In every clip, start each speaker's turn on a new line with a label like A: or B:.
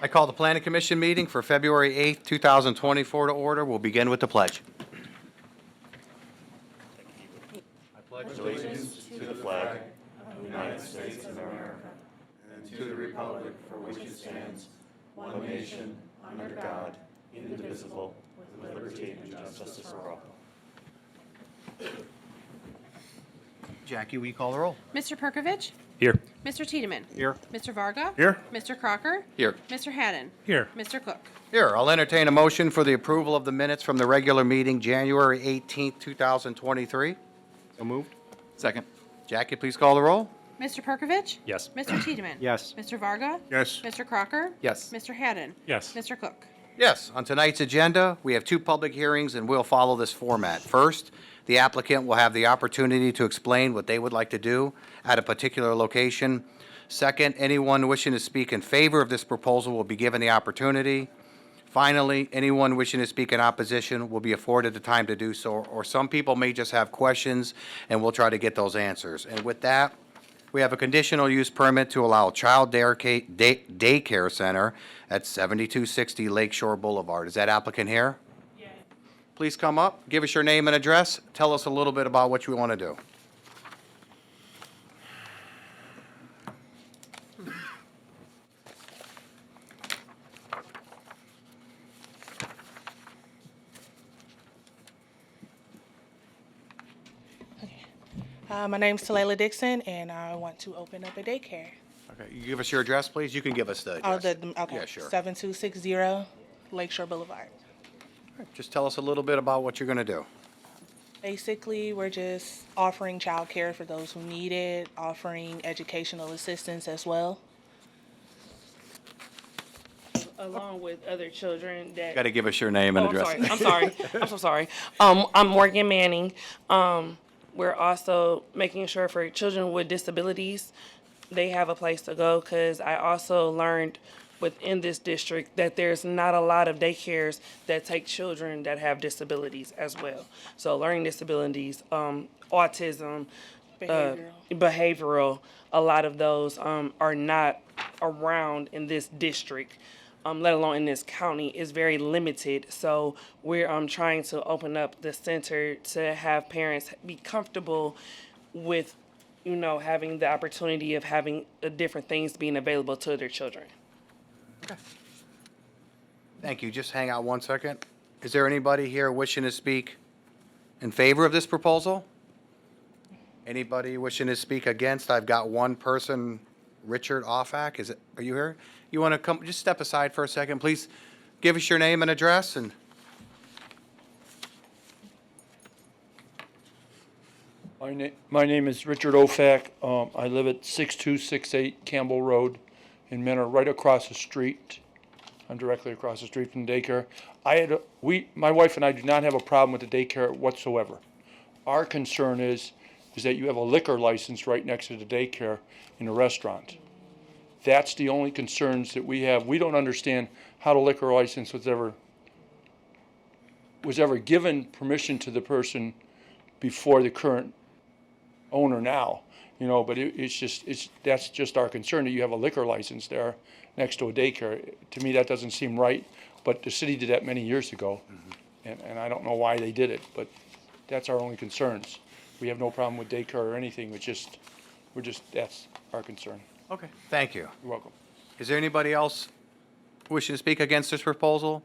A: I call the Planning Commission meeting for February 8th, 2024 to order. We'll begin with the pledge. Jackie, will you call the roll?
B: Mr. Perkovich.
C: Here.
B: Mr. Tiedemann.
C: Here.
B: Mr. Varga.
C: Here.
B: Mr. Crocker.
A: Here.
B: Mr. Haddon.
C: Here.
B: Mr. Cook.
A: Here, I'll entertain a motion for the approval of the minutes from the regular meeting, January 18th, 2023.
C: So moved.
D: Second.
A: Jackie, please call the roll.
B: Mr. Perkovich.
C: Yes.
B: Mr. Tiedemann.
C: Yes.
B: Mr. Varga.
C: Yes.
B: Mr. Crocker.
D: Yes.
B: Mr. Haddon.
C: Yes.
B: Mr. Cook.
A: Yes, on tonight's agenda, we have two public hearings, and we'll follow this format. First, the applicant will have the opportunity to explain what they would like to do at a particular location. Second, anyone wishing to speak in favor of this proposal will be given the opportunity. Finally, anyone wishing to speak in opposition will be afforded the time to do so, or some people may just have questions, and we'll try to get those answers. And with that, we have a conditional use permit to allow a child daycare center at 7260 Lakeshore Boulevard. Is that applicant here? Yes. Please come up, give us your name and address, tell us a little bit about what you want to do.
E: My name's Talayla Dixon, and I want to open up a daycare.
A: Okay, you give us your address, please? You can give us the
E: Oh,
A: address.
E: okay.
A: Yeah, sure.
E: 7260 Lakeshore Boulevard.
A: Just tell us a little bit about what you're going to do.
E: Basically, we're just offering childcare for those who need it, offering educational assistance as well.
F: Along with other children that.
A: Got to give us your name and
F: Oh,
A: address.
F: I'm sorry. I'm so sorry. I'm Morgan Manning. We're also making sure for children with disabilities, they have a place to go, because I also learned within this district that there's not a lot of daycares that take children that have disabilities as well. So learning disabilities, autism, behavioral, a lot of those are not around in this district. Let alone in this county, is very limited. So we're trying to open up the center to have parents be comfortable with, having the opportunity of having different things being available to their children.
A: Thank you. Just hang out one second. Is there anybody here wishing to speak in favor of this proposal? Anybody wishing to speak against? I've got one person, Richard Offak. Are you here? You want to come, just step aside for a second, please? Give us your name and address and.
G: My name is Richard Ofak. I live at 6268 Campbell Road in Mentor, right across the street. I'm directly across the street from the daycare. My wife and I do not have a problem with the daycare whatsoever. Our concern is that you have a liquor license right next to the daycare in a restaurant. That's the only concerns that we have. We don't understand how the liquor license was ever given permission to the person before the current owner now, but that's just our concern, that you have a liquor license there next to a daycare. To me, that doesn't seem right, but the city did that many years ago, and I don't know why they did it, but that's our only concerns. We have no problem with daycare or anything, that's our concern.
A: Okay. Thank you.
G: You're welcome.
A: Is there anybody else wishing to speak against this proposal?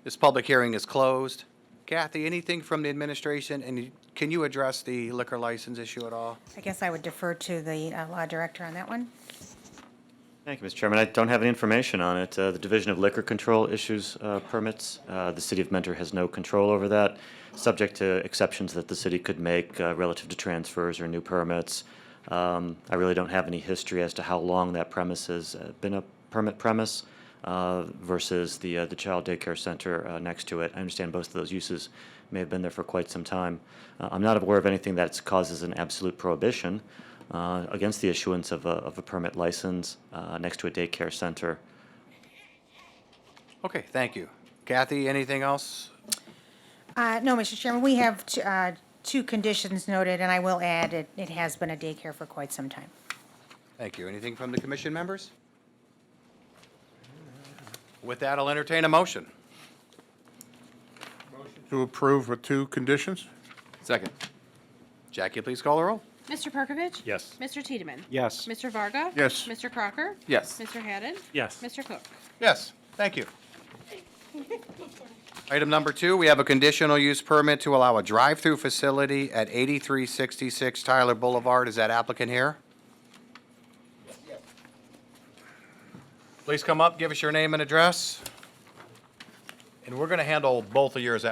A: This public hearing is closed. Kathy, anything from the administration, and can you address the liquor license issue at all?
H: I guess I would defer to the law director on that one.
I: Thank you, Mr. Chairman. I don't have any information on it. The Division of Liquor Control issues permits. The City of Mentor has no control over that, subject to exceptions that the city could make relative to transfers or new permits. I really don't have any history as to how long that premise has been a permit premise versus the child daycare center next to it. I understand both of those uses may have been there for quite some time. I'm not aware of anything that causes an absolute prohibition against the issuance of a permit license next to a daycare center.
A: Okay, thank you. Kathy, anything else?
H: No, Mr. Chairman, we have two conditions noted, and I will add it has been a daycare for quite some time.
A: Thank you. Anything from the commission members? With that, I'll entertain a motion.
C: To approve with two conditions?
D: Second.
A: Jackie, please call the roll.
B: Mr. Perkovich.
D: Yes.
B: Mr. Tiedemann.
D: Yes.
B: Mr. Varga.
C: Yes.
B: Mr. Crocker.
D: Yes.
B: Mr. Hadden.
D: Yes.
B: Mr. Cook.
A: Yes, thank you. Item number 2, we have a conditional use permit to allow a drive-through facility at 8366 Tyler Boulevard. Is that applicant here? Please come up, give us your name and address. And we're going to handle both of yours.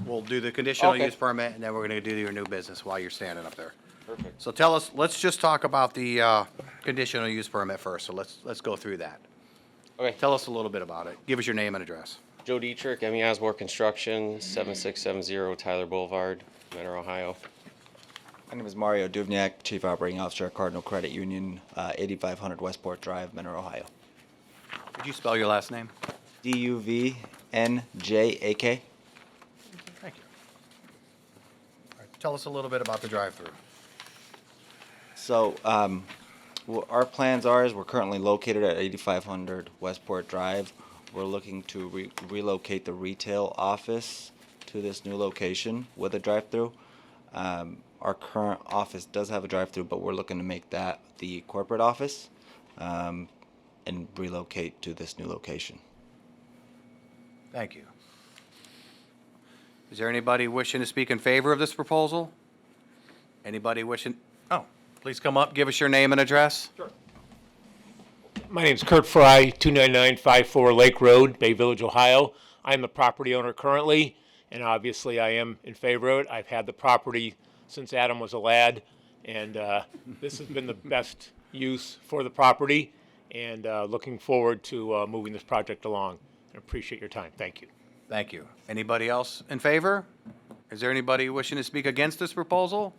A: We'll do the conditional
J: Okay.
A: use permit, and then we're going to do your new business while you're standing up there. Perfect. So tell us, let's just talk about the conditional use permit first. So let's go through that.
J: Okay,
A: Tell us a little bit about it. Give us your name and address.
J: Joe Dietrich, M.E. Osborne Construction, 7670 Tyler Boulevard, Mentor, Ohio.
K: My name is Mario Duvniak, Chief Operating Officer at Cardinal Credit Union, 8500 Westport Drive, Mentor, Ohio.
A: Could you spell your last name?
K: Duvnjak.
A: Thank you. All right, tell us a little bit about the drive-through.
K: So, what our plans are is we're currently located at 8500 Westport Drive. We're looking to relocate the retail office to this new location with a drive-through. Our current office does have a drive-through, but we're looking to make that the corporate office and relocate to this new location.
A: Thank you. Is there anybody wishing to speak in favor of this proposal? Anybody wishing? Oh, please come up, give us your name and address.
L: My name's Kurt Fry, 29954 Lake Road, Bay Village, Ohio. I'm the property owner currently, and obviously I am in favor of it. I've had the property since Adam was a lad, and this has been the best use for the property, and looking forward to moving this project along. I appreciate your time. Thank you.
A: Thank you. Anybody else in favor? Is there anybody wishing to speak against this proposal?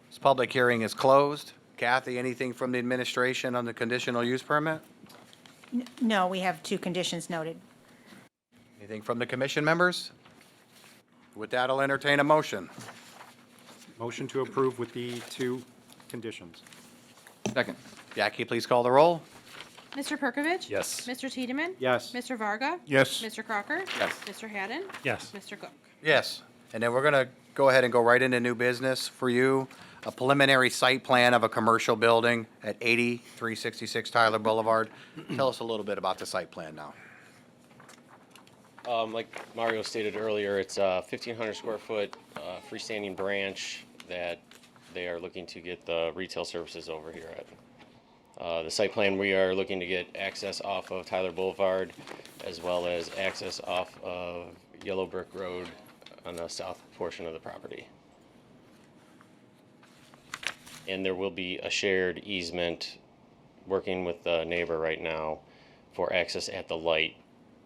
A: This public hearing is closed. Kathy, anything from the administration on the conditional use permit?
H: No, we have two conditions noted.
A: Anything from the commission members? With that, I'll entertain a motion.
D: Motion to approve with the two conditions.
J: Second.
A: Jackie, please call the roll.
B: Mr. Perkovich.
D: Yes.
B: Mr. Tiedemann.
D: Yes.
B: Mr. Varga.
C: Yes.
B: Mr. Crocker.
J: Yes.
B: Mr. Hadden.
D: Yes.
B: Mr. Cook.
A: Yes. And then we're going to go ahead and go right into new business for you. A preliminary site plan of a commercial building at 8366 Tyler Boulevard. Tell us a little bit about the site plan now.
J: Like Mario stated earlier, it's a 1,500 square foot freestanding branch that they are looking to get the retail services over here at. The site plan, we are looking to get access off of Tyler Boulevard as well as access off of Yellow Brick Road on the south portion of the property. And there will be a shared easement, working with the neighbor right now, for access at the light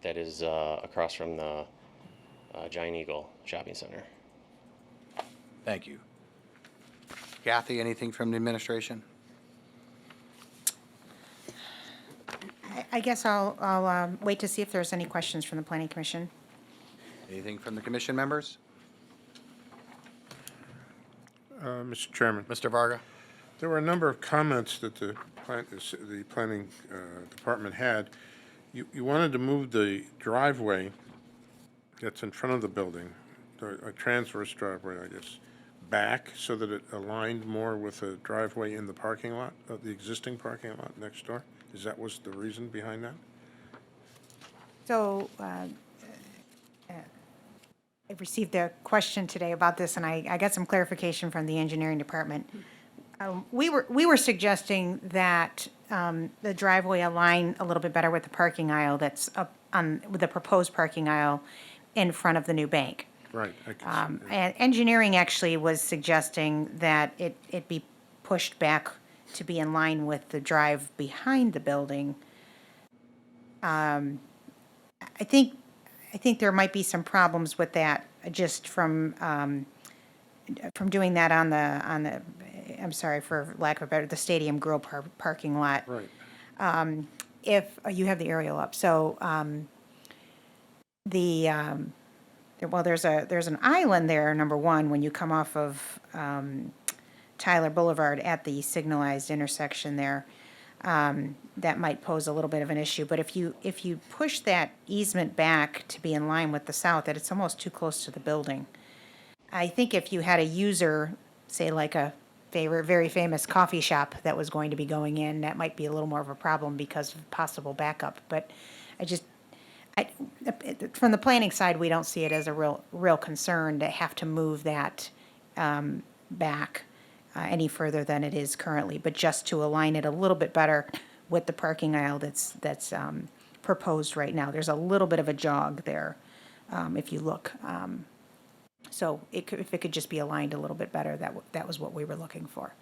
J: that is across from the Giant Eagle Shopping Center.
A: Thank you. Kathy, anything from the administration?
H: I guess I'll wait to see if there's any questions from the planning commission.
A: Anything from the commission members?
C: Mr. Chairman,
A: Mr. Varga?
C: there were a number of comments that the planning department had. You wanted to move the driveway that's in front of the building, a transverse driveway, I guess, back so that it aligned more with the driveway in the parking lot, the existing parking lot next door? Was the reason behind that?
H: So I received a question today about this, and I got some clarification from the engineering department. We were suggesting that the driveway align a little bit better with the parking aisle that's up on, with the proposed parking aisle in front of the new bank.
C: Right. I can see.
H: And engineering actually was suggesting that it be pushed back to be in line with the drive behind the building. I think there might be some problems with that, just from doing that on the, I'm sorry for lack of a better, the Stadium Grill parking lot.
C: Right.
H: If you have the aerial up, so there's an island there, number one, when you come off of Tyler Boulevard at the signalized intersection there. that might pose a little bit of an issue. But if you push that easement back to be in line with the south, that it's almost too close to the building. I think if you had a user, say like a very famous coffee shop that was going to be going in, that might be a little more of a problem because of possible backup. But from the planning side, we don't see it as a real concern to have to move that back any further than it is currently, but just to align it a little bit better with the parking aisle that's proposed right now. There's a little bit of a jog there, if you look. So if it could just be aligned a little bit better, that was what we were looking for.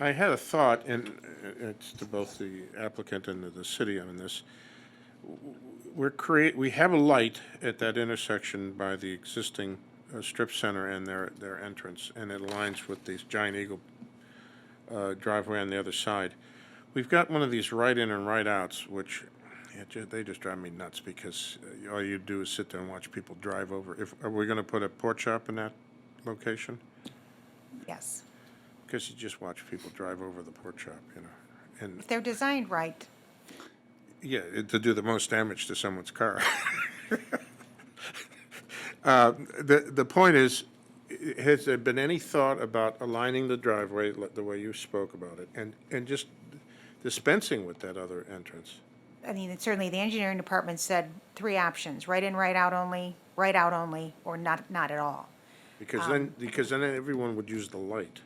C: I had a thought, and it's to both the applicant and the city on this. We have a light at that intersection by the existing strip center and their entrance, and it aligns with these Giant Eagle driveway on the other side. We've got one of these right-in and right-outs, which they just drive me nuts because all you do is sit there and watch people drive over. Are we going to put a pork chop in that location?
H: Yes.
C: Because you just watch people drive over the pork chop, and
H: If they're designed right,
C: yeah, to do the most damage to someone's car. The point is, has there been any thought about aligning the driveway the way you spoke about it, and just dispensing with that other entrance?
H: I mean, certainly the engineering department said 3 options: right in, right out only, or not at all.
C: Because then everyone would use the light.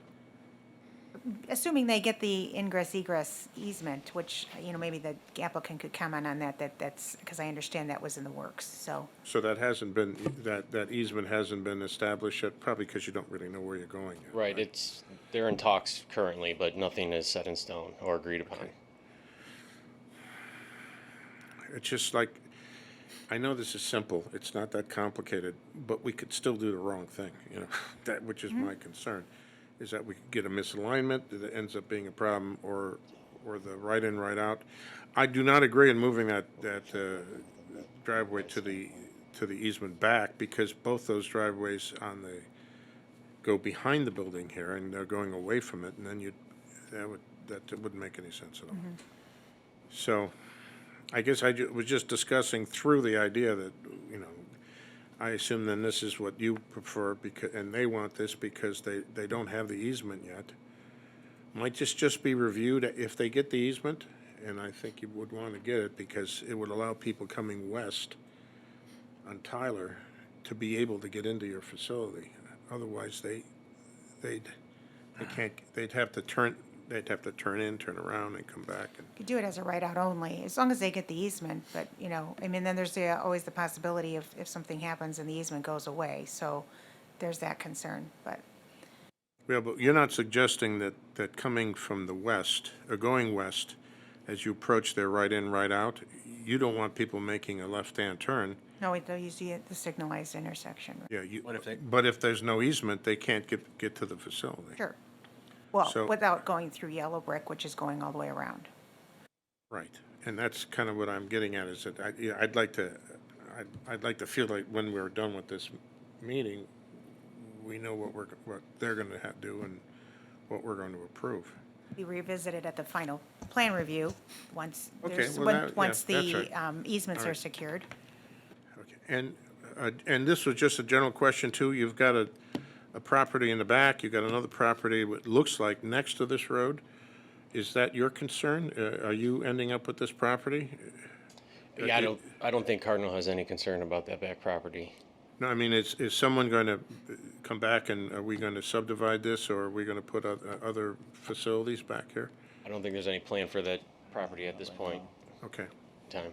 H: Assuming they get the ingress-egress easement, which, maybe the applicant could comment on that's, because I understand that was in the works, so.
C: So that hasn't been, that easement hasn't been established yet, probably because you don't really know where you're going yet.
J: Right, they're in talks currently, but nothing is set in stone or agreed upon.
C: It's just like, I know this is simple, it's not that complicated, but we could still do the wrong thing, which is my concern, is that we could get a misalignment that ends up being a problem, or the right in, right out. I do not agree in moving that driveway to the easement back, because both those driveways go behind the building here, and they're going away from it, and then that wouldn't make any sense at all. So, I guess I was just discussing through the idea that, I assume then this is what you prefer, and they want this because they don't have the easement yet. Might just be reviewed if they get the easement, and I think you would want to get it because it would allow people coming west on Tyler to be able to get into your facility. Otherwise, they'd have to turn in, turn around, and come back.
H: You could do it as a right out only, as long as they get the easement, but, then there's always the possibility if something happens and the easement goes away, so there's that concern, but.
C: Yeah, but you're not suggesting that coming from the west, or going west, as you approach their right in, right out, you don't want people making a left-hand turn.
H: No, they'll use the signalized intersection.
C: Yeah, but if there's no easement, they can't get to the facility.
H: Sure. Well,
C: So-
H: without going through Yellow Brick, which is going all the way around.
C: Right, and that's kind of what I'm getting at, is that I'd like to feel like when we're done with this meeting, we know what they're going to do and what we're going to approve.
H: Be revisited at the final plan review once
C: Okay, well,
H: once
C: that's
H: the
C: right.
H: easements
C: All
H: are
C: right.
H: secured.
C: Okay, and this was just a general question too. You've got a property in the back. You've got another property, what looks like next to this road. Is that your concern? Are you ending up with this property?
J: Yeah, I don't think Cardinal has any concern about that back property.
C: No, I mean, is someone going to come back, and are we going to subdivide this, or are we going to put other facilities back here?
J: I don't think there's any plan for that property at this point
C: Okay.
J: in time.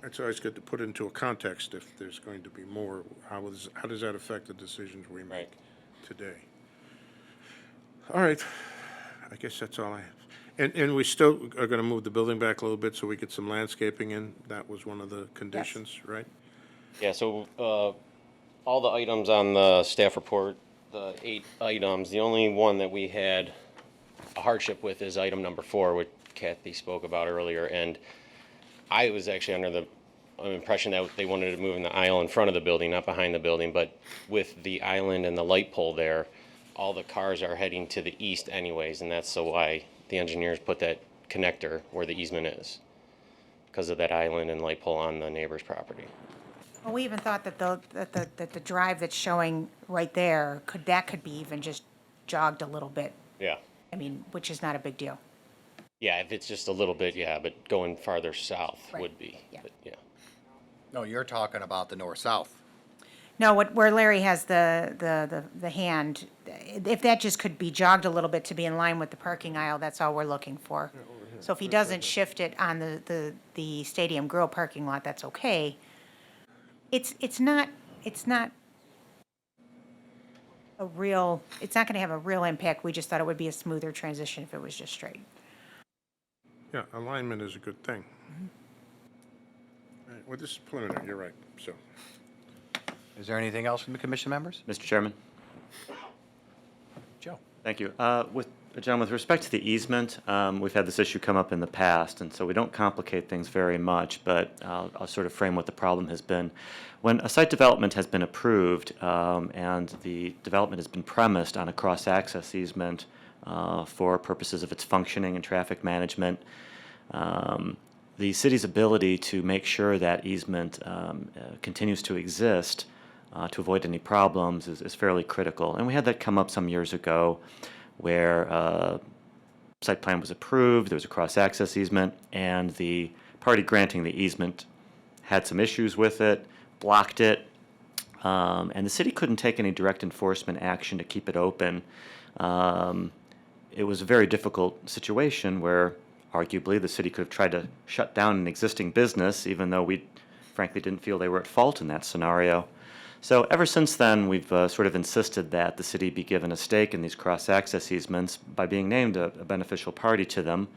C: It's always good to put it into a context if there's going to be more. How does that affect the decisions we make today? All right. I guess that's all I have. And we still are going to move the building back a little bit so we get some landscaping in. That was one of the conditions, right?
J: Yeah, so all the items on the staff report, the 8 items, the only one that we had a hardship with is item number 4, which Kathy spoke about earlier. And I was actually under the impression that they wanted to move in the aisle in front of the building, not behind the building. But with the island and the light pole there, all the cars are heading to the east anyways, and that's so why the engineers put that connector where the easement is, because of that island and light pole on the neighbor's property.
H: Well, we even thought that the drive that's showing right there, could be even just jogged a little bit.
J: Yeah.
H: I mean, which is not a big deal.
J: Yeah, if it's just a little bit, yeah, but going farther south
H: Right.
J: would be.
H: Yeah.
J: But yeah.
A: No, you're talking about the north-south.
H: No, where Larry has the hand, if that just could be jogged a little bit to be in line with the parking aisle, that's all we're looking for. So if he doesn't shift it on the Stadium Grill parking lot, that's okay. It's not it's not gonna have a real impact. We just thought it would be a smoother transition if it was just straight.
C: Yeah, alignment is a good thing. All right, well, this is preliminary, you're right, so.
A: Is there anything else from the commission members?
I: Mr. Chairman?
A: Joe?
I: Thank you. John, with respect to the easement, we've had this issue come up in the past, and so we don't complicate things very much, but I'll sort of frame what the problem has been. When a site development has been approved and the development has been premised on a cross-access easement for purposes of its functioning and traffic management, the city's ability to make sure that easement continues to exist to avoid any problems is fairly critical. And we had that come up some years ago where site plan was approved, there was a cross-access easement, and the party granting the easement had some issues with it, blocked it, and the city couldn't take any direct enforcement action to keep it open. It was a very difficult situation where arguably the city could have tried to shut down an existing business, even though we frankly didn't feel they were at fault in that scenario. So ever since then, we've sort of insisted that the city be given a stake in these cross-access easements by being named a beneficial party to them,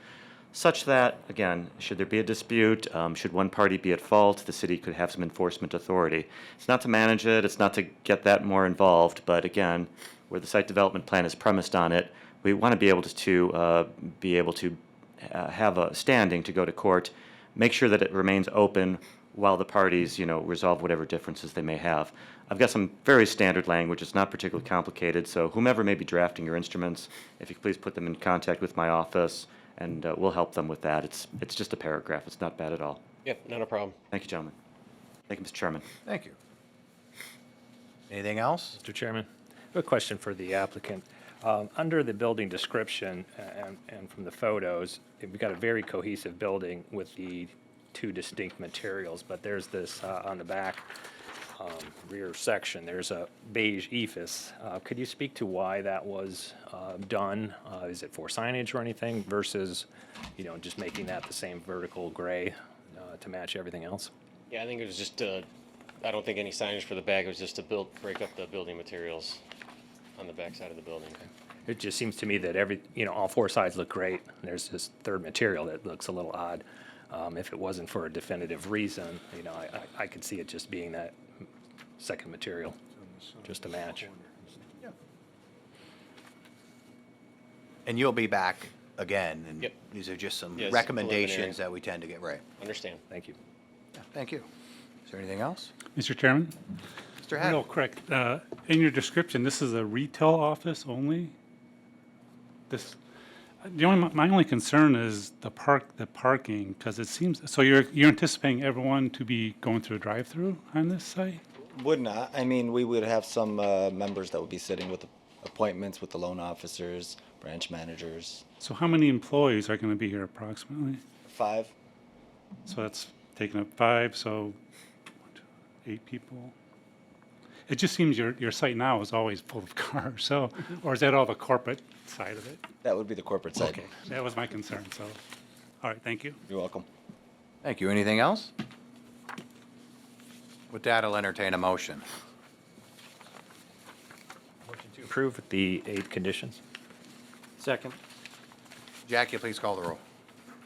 I: such that, again, should there be a dispute, should one party be at fault, the city could have some enforcement authority. It's not to manage it, it's not to get that more involved, but again, where the site development plan is premised on it, we want to be able to have a standing to go to court, make sure that it remains open while the parties, resolve whatever differences they may have. I've got some very standard language. It's not particularly complicated, so whomever may be drafting your instruments, if you could please put them in contact with my office, and we'll help them with that. It's just a paragraph. It's not bad at all.
J: Yep, not a problem.
I: Thank you, gentlemen. Thank you, Mr. Chairman.
A: Thank you. Anything else?
M: Mr. Chairman, I have a question for the applicant. Under the building description and from the photos, we've got a very cohesive building with the two distinct materials, but there's this on the back rear section, there's a beige ephes. Could you speak to why that was done? Is it for signage or anything versus, just making that the same vertical gray to match everything else?
J: Yeah, I think it was just, I don't think any signage for the back, it was just to break up the building materials on the back side of the building.
M: It just seems to me that all four sides look great. There's this third material that looks a little odd. If it wasn't for a definitive reason, I could see it just being that second material, just to match.
A: And you'll be back again, and
J: Yep.
A: these are just some
J: Yes,
A: recommendations
J: preliminary.
A: that we tend to get right.
J: Understand.
M: Thank you.
A: Yeah, thank you. Is there anything else?
N: Mr. Chairman?
A: Mr. Hack?
N: Real quick, in your description, this is a retail office only? My only concern is the parking, because it seems, so you're anticipating everyone to be going through a drive-through on this site?
K: Would not. I mean, we would have some members that would be sitting with appointments with the loan officers, branch managers.
N: So how many employees are going to be here approximately?
K: 5.
N: So that's taking up 5, so 8 people. It just seems your site now is always full of cars, so, or is that all the corporate side of it?
K: That would be the corporate side.
N: Okay, that was my concern, so, all right, thank you.
K: You're welcome.
A: Thank you. Anything else? With that, I'll entertain a motion.
M: Motion to approve with the 8 conditions?
D: Second.
A: Jackie, please call the roll.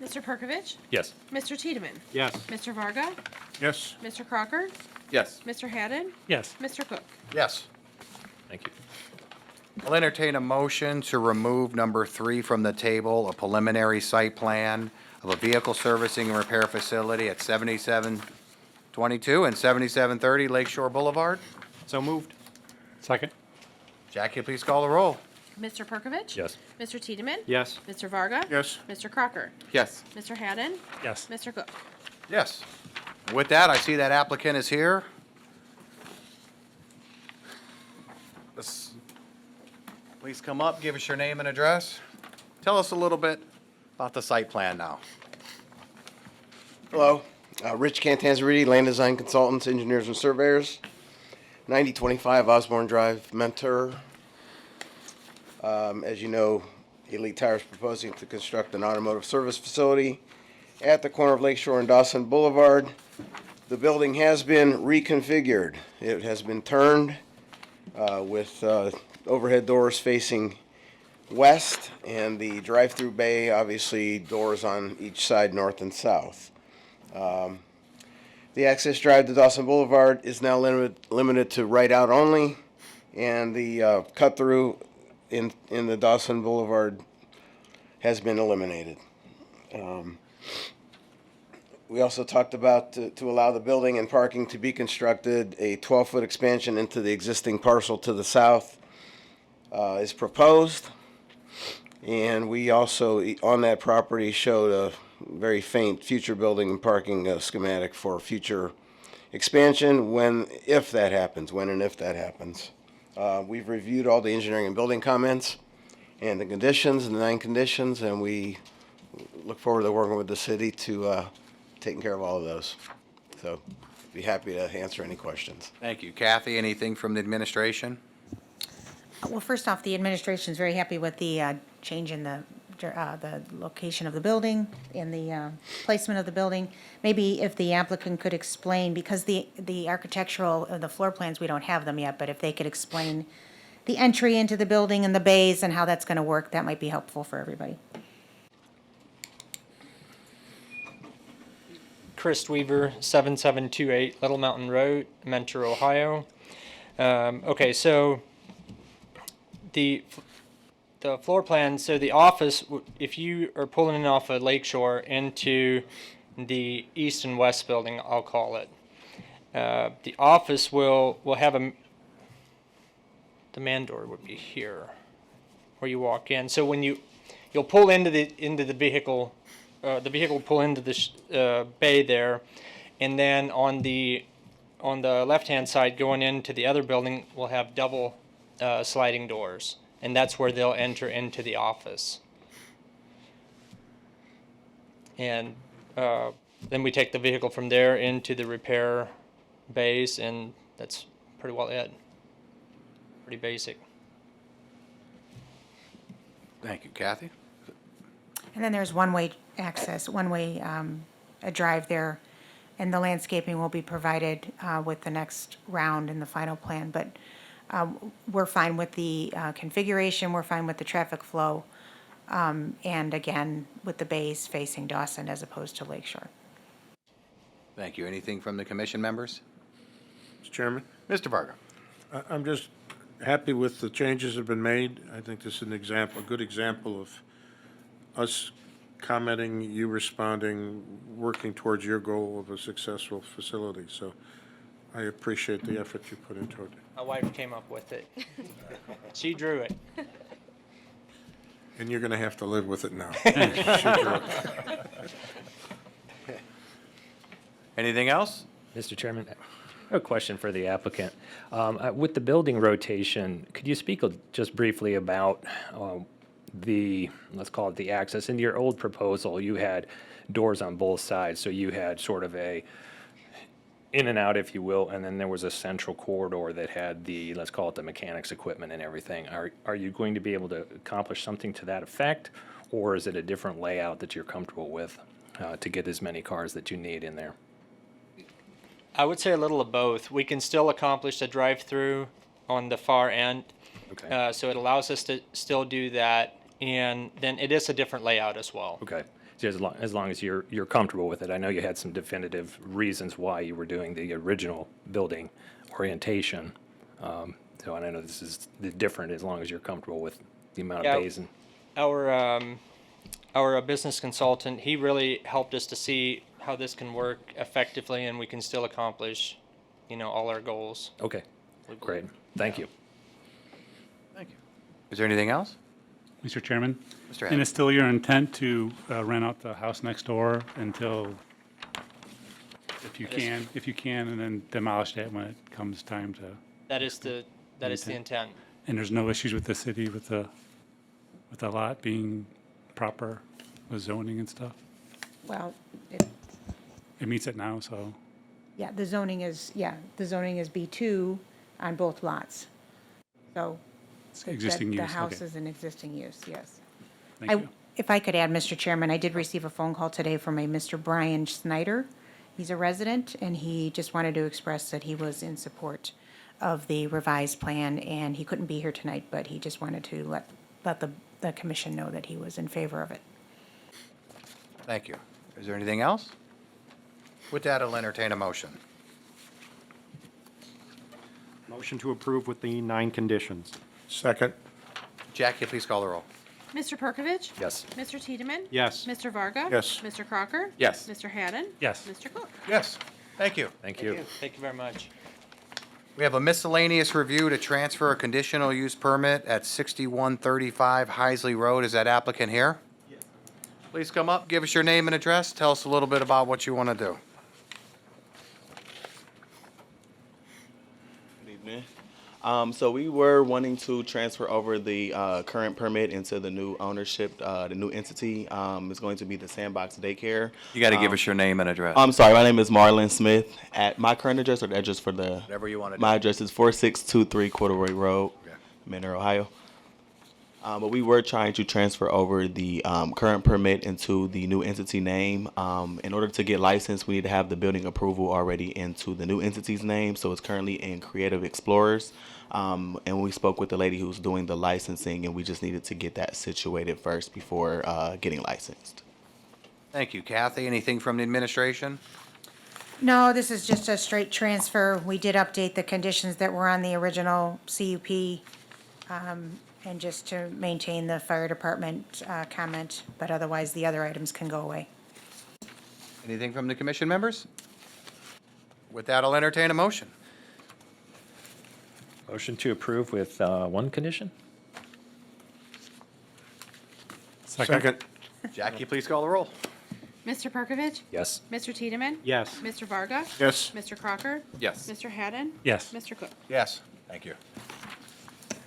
B: Mr. Perkovich.
M: Yes.
B: Mr. Tiedemann.
D: Yes.
B: Mr. Varga.
C: Yes,
B: Mr. Crocker.
A: Yes.
B: Mr. Haddon.
N: Yes.
B: Mr. Cook.
A: Yes.
M: Thank you.
A: I'll entertain a motion to remove number 3 from the table, a preliminary site plan of a vehicle servicing and repair facility at 7722 and 7730 Lakeshore Boulevard.
D: So moved.
N: Second?
A: Jackie, please call the roll.
B: Mr. Perkovich.
M: Yes.
B: Mr. Tiedemann.
D: Yes.
B: Mr. Varga.
C: Yes.
B: Mr. Crocker.
A: Yes.
B: Mr. Haddon.
D: Yes.
B: Mr. Cook.
A: Yes. With that, I see that applicant is here. Please come up, give us your name and address. Tell us a little bit about the site plan now.
O: Hello, Rich Cantanzariti, Land Design Consultants, Engineers and Surveyors, 9025 Osborne Drive, Mentor. As you know, Elite Tire is proposing to construct an automotive service facility at the corner of Lakeshore and Dawson Boulevard. The building has been reconfigured. It has been turned with overhead doors facing west, and the drive-through bay, obviously doors on each side, north and south. The access drive to Dawson Boulevard is now limited to right out only, and the cut-through in the Dawson Boulevard has been eliminated. We also talked about to allow the building and parking to be constructed, a 12-foot expansion into the existing parcel to the south is proposed. And we also, on that property, showed a very faint future building and parking schematic for future expansion when and if that happens. We've reviewed all the engineering and building comments and the conditions and the 9 conditions, and we look forward to working with the city to taking care of all of those. So be happy to answer any questions.
A: Thank you. Kathy, anything from the administration?
H: Well, first off, the administration's very happy with the change in the location of the building and the placement of the building. Maybe if the applicant could explain, because the architectural, the floor plans, we don't have them yet, but if they could explain the entry into the building and the bays and how that's going to work, that might be helpful for everybody.
P: Chris Weaver, 7728 Little Mountain Road, Mentor, Ohio. Okay, so the floor plan, so the office, if you are pulling in off of Lakeshore into the east and west building, I'll call it, the office will have the man door would be here where you walk in. So when you'll pull into the vehicle, the vehicle will pull into the bay there, and then on the left-hand side going into the other building, we'll have double sliding doors, and that's where they'll enter into the office. And then we take the vehicle from there into the repair bays, and that's pretty well it. Pretty basic.
A: Thank you. Kathy?
H: And then there's one-way access, one-way a drive there, and the landscaping will be provided with the next round in the final plan. But we're fine with the configuration, we're fine with the traffic flow, and again, with the bays facing Dawson as opposed to Lakeshore.
A: Thank you. Anything from the commission members?
C: Mr. Chairman?
A: Mr. Varga?
C: I'm just happy with the changes that have been made. I think this is an example, a good example of us commenting, you responding, working towards your goal of a successful facility. So I appreciate the effort you put into it.
P: My wife came up with it. She drew it.
C: And you're going to have to live with it now. She drew it.
A: Anything else?
M: Mr. Chairman, I have a question for the applicant. With the building rotation, could you speak just briefly about let's call it the access? In your old proposal, you had doors on both sides, so you had sort of a in and out, if you will, and then there was a central corridor that had the, let's call it the mechanics equipment and everything. Are you going to be able to accomplish something to that effect, or is it a different layout that you're comfortable with to get as many cars that you need in there?
P: I would say a little of both. We can still accomplish a drive-through on the far end,
M: Okay.
P: so it allows us to still do that, and then it is a different layout as well.
M: Okay. So as long as you're comfortable with it. I know you had some definitive reasons why you were doing the original building orientation. So and I know this is different as long as you're comfortable with the amount of bays. And
P: Our business consultant, he really helped us to see how this can work effectively, and we can still accomplish, all our goals.
M: Okay, great. Thank you.
A: Is there anything else?
N: Mr. Chairman?
A: Mr.
N: And
A: Hammond.
N: it's still your intent to rent out the house next door until, if you can, and then demolish that when it comes time to,
P: That is the intent.
N: and there's no issues with the city with the lot being proper with zoning and stuff?
H: Well,
N: It meets it now, so,
H: yeah, the zoning is B2 on both lots. So.
N: existing use,
H: The house
N: okay.
H: is an existing use, yes.
N: Thank you.
H: If I could add, Mr. Chairman, I did receive a phone call today from a Mr. Brian Snyder. He's a resident, and he just wanted to express that he was in support of the revised plan, and he couldn't be here tonight, but he just wanted to let the commission know that he was in favor of it.
A: Thank you. Is there anything else? With that, I'll entertain a motion.
D: Motion to approve with the 9 conditions.
C: Second.
A: Jackie, please call the roll.
B: Mr. Perkovich.
D: Yes.
B: Mr. Tiedemann.
D: Yes.
B: Mr. Varga.
C: Yes.
B: Mr. Crocker.
A: Yes.
B: Mr. Haddon.
N: Yes.
B: Mr. Cook.
A: Yes. Thank you.
L: Thank you.
P: Thank you very much.
A: We have a miscellaneous review to transfer a conditional use permit at 6135 Heisley Road. Is that applicant here? Yes. Please come up, give us your name and address, tell us a little bit about what you want to do.
Q: Good evening. So we were wanting to transfer over the current permit into the new ownership, the new entity. Is going to be the Sandbox Daycare.
A: You got to give us your name and address.
Q: I'm sorry, my name is Marlon Smith. At my current address or the address for the...
A: Whatever you want to do.
Q: My address is 4623 Corduroy Road, Manor, Ohio. But we were trying to transfer over the current permit into the new entity name. In order to get licensed, we need to have the building approval already into the new entity's name. So it's currently in Creative Explorers. And we spoke with the lady who's doing the licensing, and we just needed to get that situated first before getting licensed.
A: Thank you. Kathy, anything from the administration?
H: No, this is just a straight transfer. We did update the conditions that were on the original CUP, and just to maintain the fire department comment, but otherwise the other items can go away.
A: Anything from the commission members? With that, I'll entertain a motion.
L: Motion to approve with 1 condition?
C: Second.
A: Jackie, please call the roll.
B: Mr. Perkovich.
L: Yes.
B: Mr. Tiedemann.
D: Yes.
B: Mr. Varga.
C: Yes.
B: Mr. Crocker.
A: Yes.
B: Mr. Haddon.
N: Yes.
B: Mr. Cook.
A: Yes. Thank you.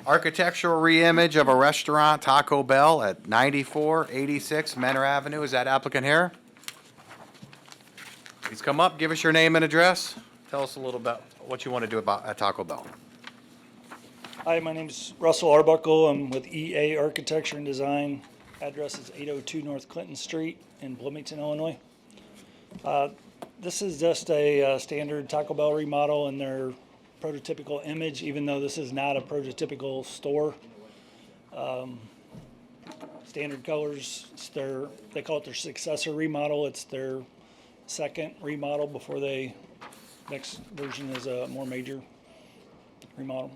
A: Architectural reimage of a restaurant, Taco Bell, at 9486 Menor Avenue. Is that applicant here? Please come up, give us your name and address. Tell us a little about what you want to do about at Taco Bell.
R: Hi, my name is Russell Arbuckle. I'm with EA Architecture and Design. Address is 802 North Clinton Street in Bloomington, Illinois. This is just a standard Taco Bell remodel in their prototypical image, even though this is not a prototypical store. Standard colors, they call it their successor remodel. It's their second remodel before next version is a more major remodel.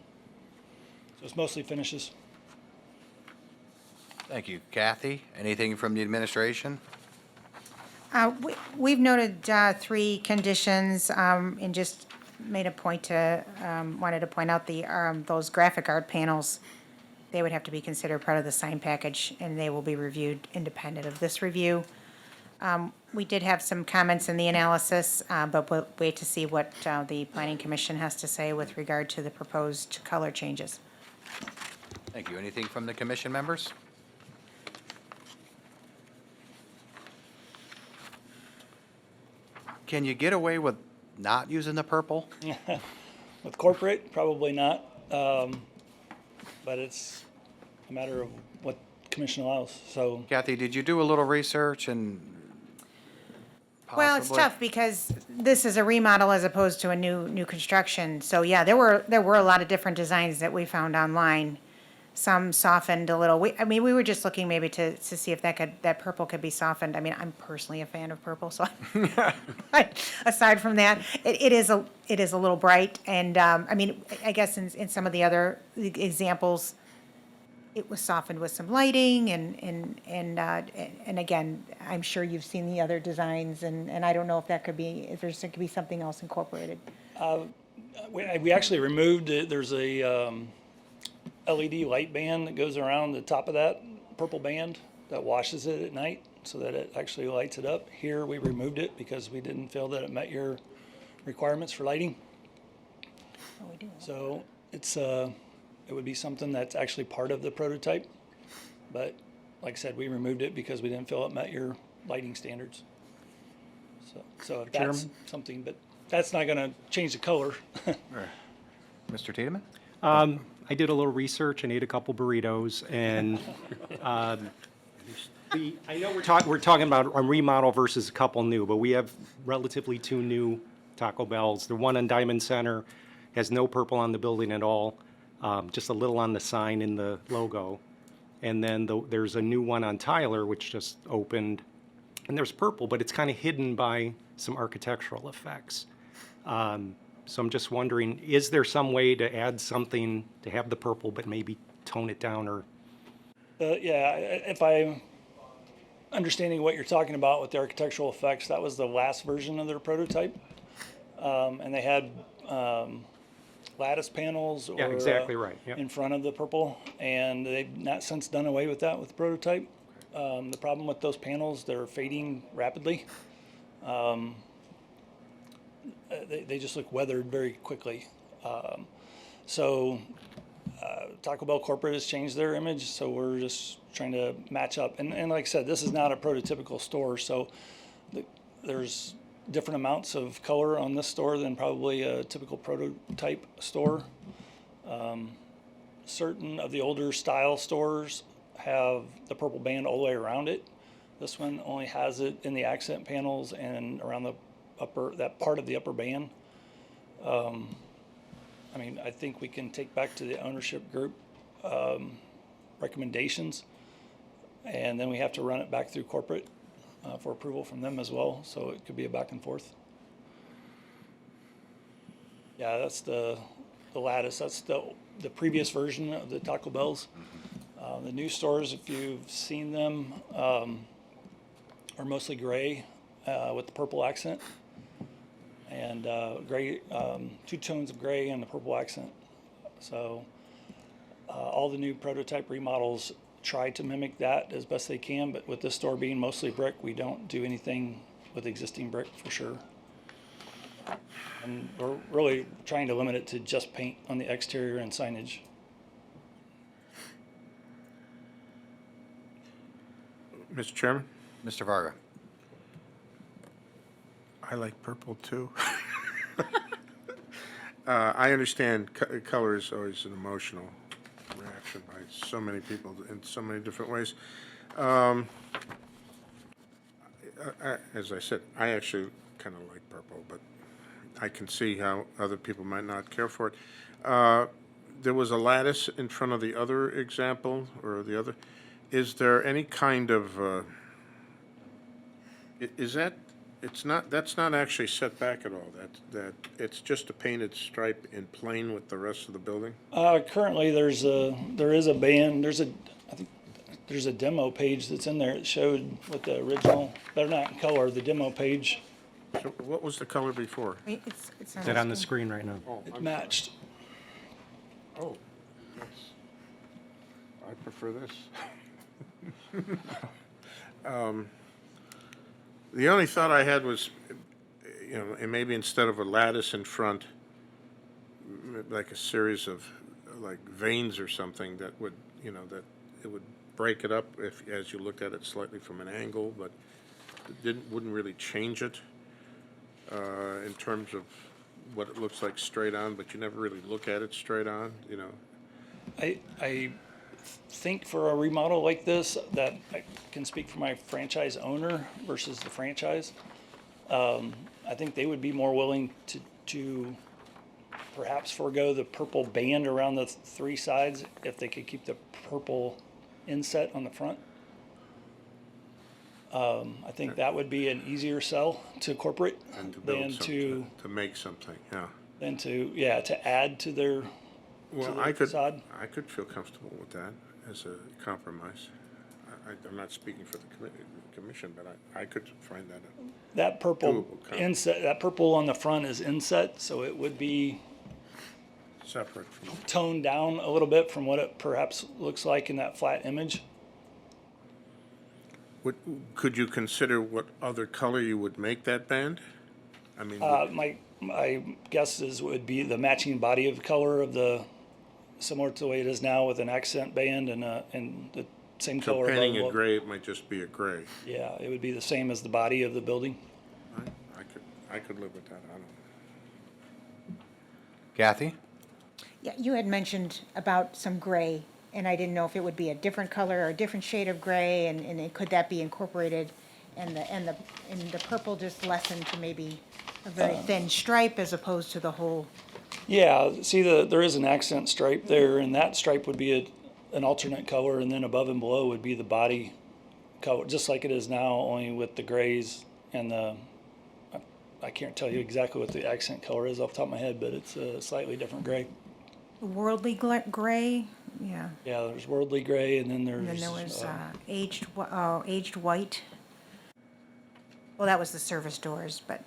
R: So it's mostly finishes.
A: Thank you. Kathy, anything from the administration?
H: We've noted 3 conditions, and just made a point to, wanted to point out those graphic art panels. They would have to be considered part of the sign package, and they will be reviewed independent of this review. We did have some comments in the analysis, but we'll wait to see what the Planning Commission has to say with regard to the proposed color changes.
A: Thank you. Anything from the commission members? Can you get away with not using the purple?
R: With corporate, probably not, but it's a matter of what commission allows, so.
A: Kathy, did you do a little research and
H: Well, it's
A: possibly-
H: tough because this is a remodel as opposed to a new construction. So yeah, there were a lot of different designs that we found online. Some softened a little. We were just looking maybe to see if that purple could be softened. I mean, I'm personally a fan of purple, so aside from that, it is a little bright. And I mean, I guess in some of the other examples, it was softened with some lighting and again, I'm sure you've seen the other designs and I don't know if there could be something else incorporated.
R: We actually removed it. There's a LED light band that goes around the top of that purple band that washes it at night so that it actually lights it up. Here, we removed it because we didn't feel that it met your requirements for lighting. So it's, it would be something that's actually part of the prototype. But like I said, we removed it because we didn't feel it met your lighting standards. So if that's
D: Chairman?
R: something, but that's not gonna change the color.
A: Mr. Tiedemann?
D: I did a little research and ate a couple burritos, and I know we're talking about a remodel versus a couple new, but we have relatively two new Taco Bells. The one on Diamond Center has no purple on the building at all, just a little on the sign in the logo. And then there's a new one on Tyler, which just opened, and there's purple, but it's kind of hidden by some architectural effects. So I'm just wondering, is there some way to add something to have the purple, but maybe tone it down or?
R: Yeah, if I'm understanding what you're talking about with the architectural effects, that was the last version of their prototype. And they had lattice panels
D: Yeah, exactly right. Yep.
R: in front of the purple, and they've not since done away with that with the prototype. The problem with those panels, they're fading rapidly. They just look weathered very quickly. Taco Bell corporate has changed their image, so we're just trying to match up. And like I said, this is not a prototypical store, so there's different amounts of color on this store than probably a typical prototype store. Certain of the older style stores have the purple band all the way around it. This one only has it in the accent panels and around the that part of the upper band. I mean, I think we can take back to the ownership group recommendations, and then we have to run it back through corporate for approval from them as well, so it could be a back and forth. Yeah, that's the lattice. That's the previous version of the Taco Bells. The new stores, if you've seen them, are mostly gray with the purple accent, and gray, two tones of gray and the purple accent. So all the new prototype remodels try to mimic that as best they can, but with this store being mostly brick, we don't do anything with existing brick for sure. And we're really trying to limit it to just paint on the exterior and signage.
C: Mr. Chairman?
A: Mr. Varga?
C: I like purple too. I understand color is always an emotional reaction by so many people in so many different ways. As I said, I actually kind of like purple, but I can see how other people might not care for it. There was a lattice in front of the other example, or the other. Is there any kind of, is that, it's not, that's not actually set back at all, that it's just a painted stripe in plain with the rest of the building?
R: Currently, there is a band, I think there's a demo page that's in there. It showed with the original, they're not in color, the demo page.
C: So what was the color before?
H: It's
D: Is that on the screen right now?
C: Oh,
R: It matched.
C: Oh, I prefer this. The only thought I had was, you know, and maybe instead of a lattice in front, like a series of like veins or something that would, you know, that it would break it up if, as you looked at it slightly from an angle, but it wouldn't really change it in terms of what it looks like straight on, but you never really look at it straight on, you know.
R: I think for a remodel like this, that I can speak for my franchise owner versus the franchise. I think they would be more willing to perhaps forego the purple band around the three sides if they could keep the purple inset on the front. I think that would be an easier sell to corporate
C: And to build
R: than
C: something, to make something, yeah.
R: than to add to their
C: Well,
R: the
C: I could
R: facade.
C: feel comfortable with that as a compromise. I'm not speaking for the commission, but I could find that.
R: That purple
C: doable compromise.
R: inset, that purple on the front is inset, so it would be
C: separate from,
R: toned down a little bit from what it perhaps looks like in that flat image.
C: could you consider what other color you would make that band? I mean,
R: My guess is would be the matching body of color of the, similar to the way it is now with an accent band and the same
C: so
R: color.
C: painting
R: above.
C: it gray, it might just be a gray.
R: Yeah, it would be the same as the body of the building.
C: I could live with that, I don't know.
A: Kathy?
H: Yeah, you had mentioned about some gray, and I didn't know if it would be a different color or a different shade of gray, and could that be incorporated? And the purple just lessen to maybe a very thin stripe as opposed to the whole.
R: Yeah, see, there is an accent stripe there, and that stripe would be an alternate color, and then above and below would be the body color, just like it is now, only with the grays and I can't tell you exactly what the accent color is off the top of my head, but it's a slightly different gray.
H: Worldly gray, yeah.
R: Yeah, there's worldly gray, and then there's.
H: And then there was aged white. Well, that was the service doors, but.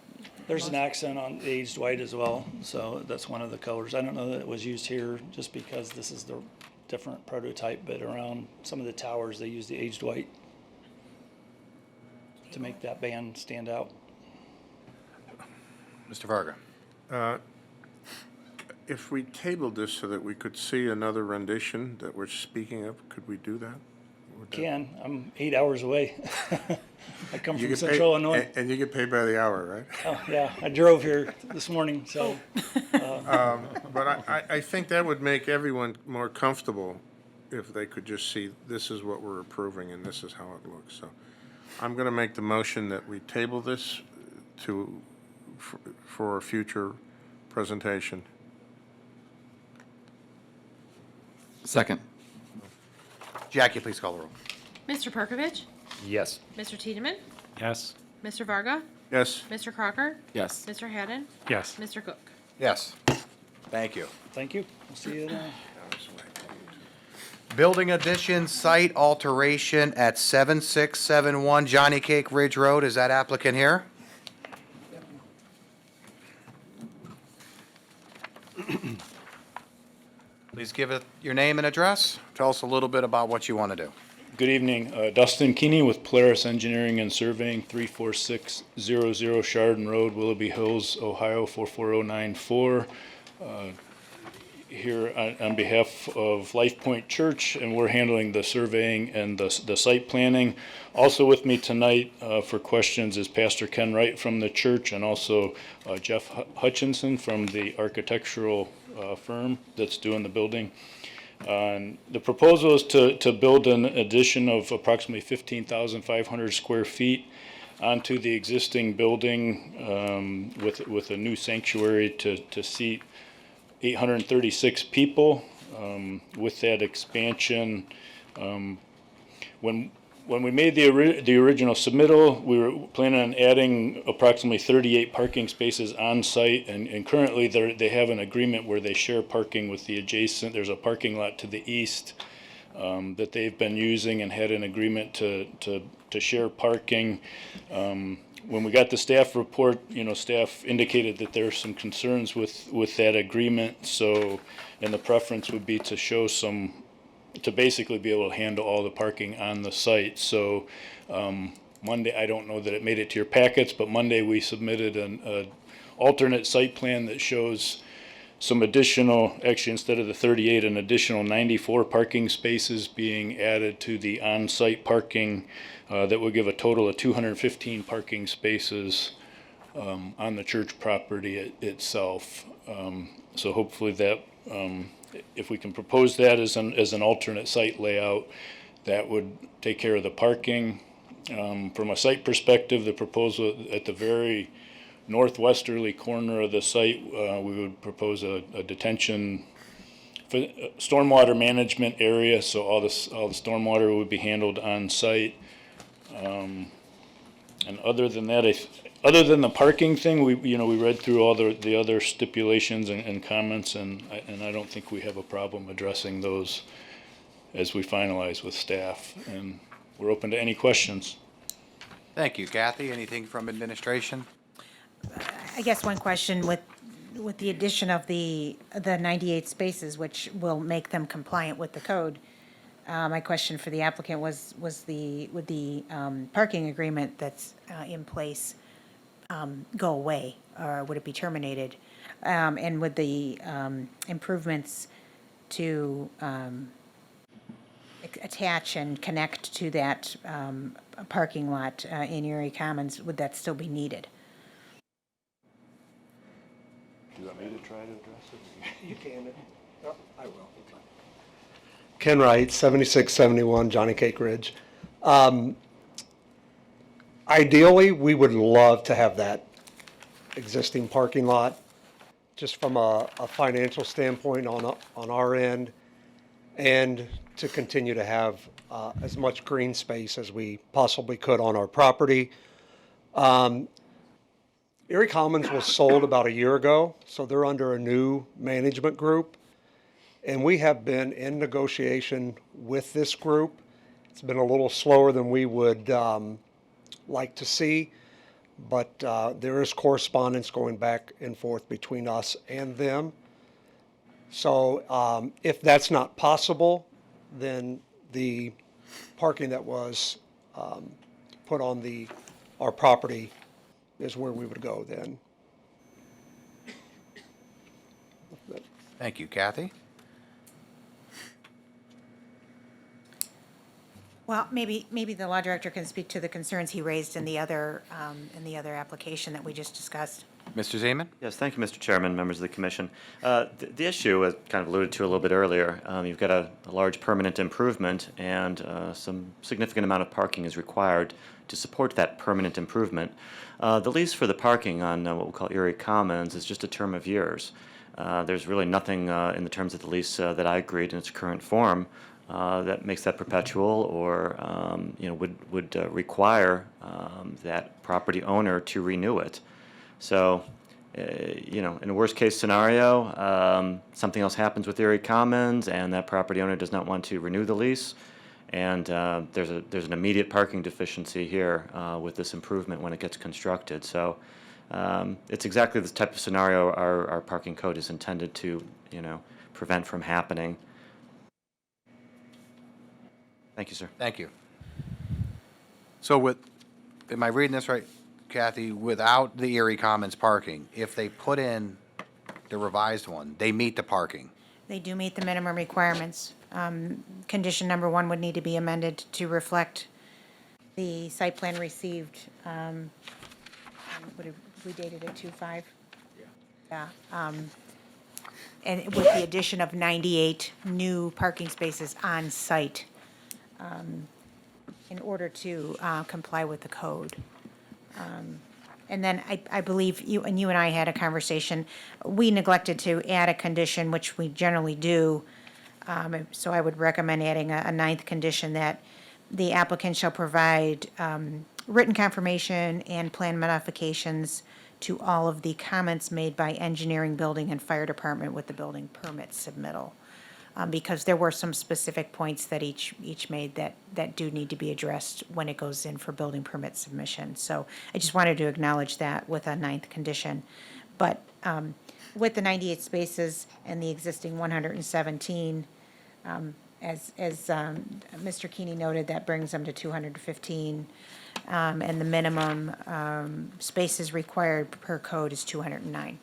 R: There's an accent on aged white as well, so that's one of the colors. I don't know that it was used here just because this is the different prototype, but around some of the towers, they use the aged white to make that band stand out.
A: Mr. Varga?
C: If we tabled this so that we could see another rendition that we're speaking of, could we do that?
R: I'm 8 hours away. I come
C: You
R: from
C: get
R: Central
C: paid-
R: Illinois.
C: And you get paid by the hour, right?
R: Oh, yeah, I drove here this morning, so.
C: But I think that would make everyone more comfortable if they could just see, this is what we're approving and this is how it looks. So I'm going to make the motion that we table this for a future presentation.
A: Second. Jackie, please call the roll.
B: Mr. Perkovich?
M: Yes.
B: Mr. Tiedemann?
N: Yes.
B: Mr. Varga?
C: Yes.
B: Mr. Crocker?
A: Yes.
B: Mr. Haddon?
N: Yes.
B: Mr. Cook?
A: Yes. Thank you.
R: Thank you. We'll see you then.
A: Building addition site alteration at 7671 Johnny Cake Ridge Road. Is that applicant here? Please give it your name and address. Tell us a little bit about what you want to do.
G: Good evening. Dustin Keeney with Polaris Engineering and Surveying, 34600 Chardon Road, Willoughby Hills, Ohio, 44094. Here on behalf of Life Point Church, and we're handling the surveying and the site planning. Also with me tonight for questions is Pastor Ken Wright from the church, and also Jeff Hutchinson from the architectural firm that's doing the building. The proposal is to build an addition of approximately 15,500 square feet onto the existing building with a new sanctuary to seat 836 people. With that expansion, when we made the original submittal, we were planning on adding approximately 38 parking spaces on site, and currently they have an agreement where they share parking with the adjacent. There's a parking lot to the east that they've been using and had an agreement to share parking. When we got the staff report, staff indicated that there are some concerns with that agreement. So, and the preference would be to show to basically be able to handle all the parking on the site. So, Monday, I don't know that it made it to your packets, but Monday we submitted an alternate site plan that shows some additional, actually instead of the 38, an additional 94 parking spaces being added to the on-site parking. That would give a total of 215 parking spaces on the church property itself. So hopefully that, if we can propose that as an alternate site layout, that would take care of the parking. From a site perspective, the proposal at the very northwesterly corner of the site, we would propose a detention stormwater management area. So all the stormwater would be handled on site. And other than that, other than the parking thing, we read through all the other stipulations and comments, and I don't think we have a problem addressing those as we finalize with staff. And we're open to any questions.
A: Thank you. Kathy, anything from administration?
H: I guess one question with with the addition of the 98 spaces, which will make them compliant with the code, my question for the applicant was would the parking agreement that's in place go away, or would it be terminated? And would the improvements to attach and connect to that parking lot in Erie Commons, would that still be needed?
S: Do you want me to try to address it?
T: You can. I will. Ken Wright, 7671 Johnny Cake Ridge. Ideally, we would love to have that existing parking lot, just from a financial standpoint on our end, and to continue to have as much green space as we possibly could on our property. Erie Commons was sold about a year ago, so they're under a new management group. And we have been in negotiation with this group. It's been a little slower than we would like to see, but there is correspondence going back and forth between us and them. So if that's not possible, then the parking that was put on our property is where we would go then.
A: Thank you. Kathy?
H: Well, maybe the law director can speak to the concerns he raised in the other application that we just discussed.
A: Mr. Zeman?
I: Yes, thank you, Mr. Chairman, members of the commission. The issue, as kind of alluded to a little bit earlier, you've got a large permanent improvement, and some significant amount of parking is required to support that permanent improvement. The lease for the parking on what we'll call Erie Commons is just a term of years. There's really nothing in the terms of the lease that I agreed in its current form that makes that perpetual, or would require that property owner to renew it. So, in a worst-case scenario, something else happens with Erie Commons, and that property owner does not want to renew the lease, and there's an immediate parking deficiency here with this improvement when it gets constructed. So, it's exactly the type of scenario our parking code is intended to, prevent from happening. Thank you, sir.
A: Thank you. So am I reading this right, Kathy? Without the Erie Commons parking, if they put in the revised one, they meet the parking?
H: They do meet the minimum requirements. Condition number 1 would need to be amended to reflect the site plan received, what have we dated it, 2/5? Yeah. And with the addition of 98 new parking spaces on site in order to comply with the code. And then I believe you and I had a conversation. We neglected to add a condition, which we generally do. So I would recommend adding a 9th condition that the applicant shall provide written confirmation and plan modifications to all of the comments made by engineering, building, and fire department with the building permit submittal. Because there were some specific points that each made that do need to be addressed when it goes in for building permit submission. So I just wanted to acknowledge that with a 9th condition. But with the 98 spaces and the existing 117, as Mr. Keeney noted, that brings them to 215. And the minimum spaces required per code is 209.